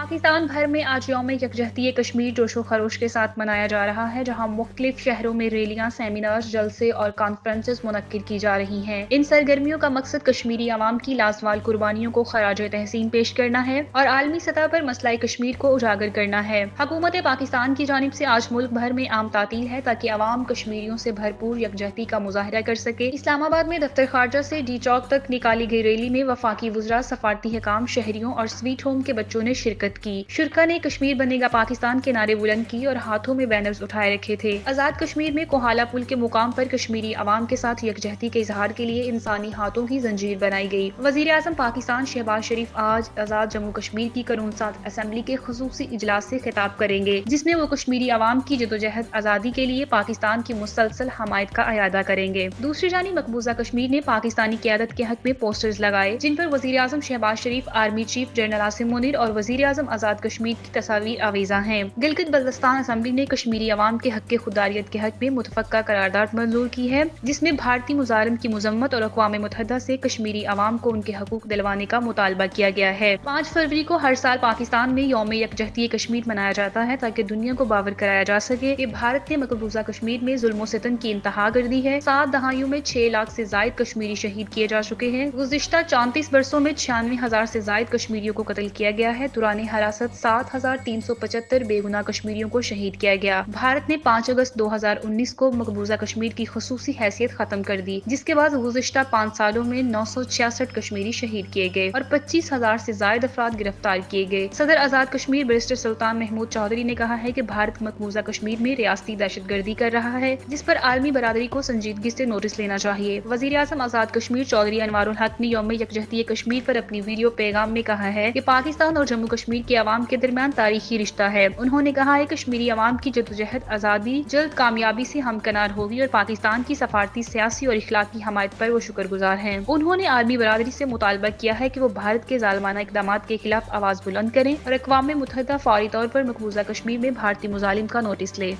पाकिस्तान भर में आज यौम यकजहती कश्मीर जोशो खरोश के साथ मनाया जा रहा है, जहां मुख्तलिफ शहरों में रैलियां, सेमिनार्स, जलसे और कॉन्फ्रेंसेस मुनक्किद की जा रही हैं। इन सरगर्मियों का मकसद कश्मीरी अवाम की लाजवाल कुर्बानियों को खराज तहसीन पेश करना है और आलमी सतह पर मसला कश्मीर को उजागर करना है। हुकूमत पाकिस्तान की जानिब से आज मुल्क भर में आम तातील है ताकि अवाम कश्मीरियों से भरपूर यकजहती का मुजाहरा कर सके। इस्लामाबाद में दफ्तर खारजा से डी चौक तक निकाली गई रैली में वफाकी वुज़रा, सफारती हकाम, शहरियों और स्वीट होम के बच्चों ने शिरकत की। शुरका ने कश्मीर बनेगा पाकिस्तान के नारे बुलंद की और हाथों में बैनर्स उठाए रखे थे। आजाद कश्मीर में कोहाला पुल के मुकाम पर कश्मीरी अवाम के साथ यकजहती के इजहार के लिए इंसानी हाथों की जंजीर बनाई गई। वजीर आजम पाकिस्तान शहबाज शरीफ आज आजाद जम्मू कश्मीर की करून साथ असम्बली के खुसूसी इजलास से खिताब करेंगे, जिसमें वो कश्मीरी अवाम की जदोजहद आजादी के लिए पाकिस्तान की मुसलसल हमायत का अयादा करेंगे। दूसरी जानिब मकबूजा कश्मीर ने पाकिस्तानी क़यादत के हक में पोस्टर्स लगाए, जिन पर वजीर आजम Shehbaz Sharif, army chief general Asim Munir और वजीर आजम आजाद कश्मीर की तस्वीर आवेजा हैं। गिलगित बल्तिस्तान असम्बली ने कश्मीरी अवाम के हक खुदारियत के हक में मुतफक्का करारदाद मंजूर की है, जिसमें भारतीय मुजारम की मजम्मत और अक़वाम मुत्तहिदा से कश्मीरी अवाम को उनके हकूक दिलवाने का मुतालबा किया गया है। 5 फरवरी को हर साल पाकिस्तान में यौम यकजहती कश्मीर मनाया जाता है ताकि दुनिया को बावर कराया जा सके कि भारत ने मकबूजा कश्मीर में जुल्म सितम की इंतहा कर दी है। 7 दहाइयों में 6 लाख से जायद कश्मीरी शहीद किए जा चुके हैं। गुज़िश्ता 34 बरसों में 96,000 से जायद कश्मीरियों को कत्ल किया गया है। दुराने हरासत 7,375 बेगुनाह कश्मीरियों को शहीद किया गया। भारत ने 5 अगस्त 2019 को मकबूजा कश्मीर की खुसूसी हैसियत खत्म कर दी, जिसके बाद गुज़िश्ता 5 सालों में 966 कश्मीरी शहीद किए गए और 25,000 से जायद अफराद गिरफ्तार किए गए। सदर आजाद कश्मीर बैरिस्टर सुल्तान महमूद चौधरी ने कहा है कि भारत मकबूजा कश्मीर में रियासती दहशतगर्दी कर रहा है, जिस पर आलमी बरादरी को संजीदगी से नोटिस लेना चाहिए। वजीर आज़म आजाद कश्मीर चौधरी अनवारुल हक ने यौम यकजहती कश्मीर पर अपनी वीडियो पैगाम में कहा है कि पाकिस्तान और जम्मू कश्मीर के अवाम के दरमियान तारीखी रिश्ता है। उन्होंने कहा है कश्मीरी अवाम की जदोजहद आज़ादी जल्द कामयाबी से हमकनार होगी और पाकिस्तान की सफारती, सियासी और इखलाकी हमायत पर वो शुक्रगुजार हैं। उन्होंने आलमी बरादरी से मुतालबा किया है कि वो भारत के जालिमाना इक़दामात के खिलाफ आवाज़ बुलंद करें और अक़वाम मुत्तहिदा फौरी तौर पर मकबूजा कश्मीर में भारतीय मुजालिम का नोटिस ले।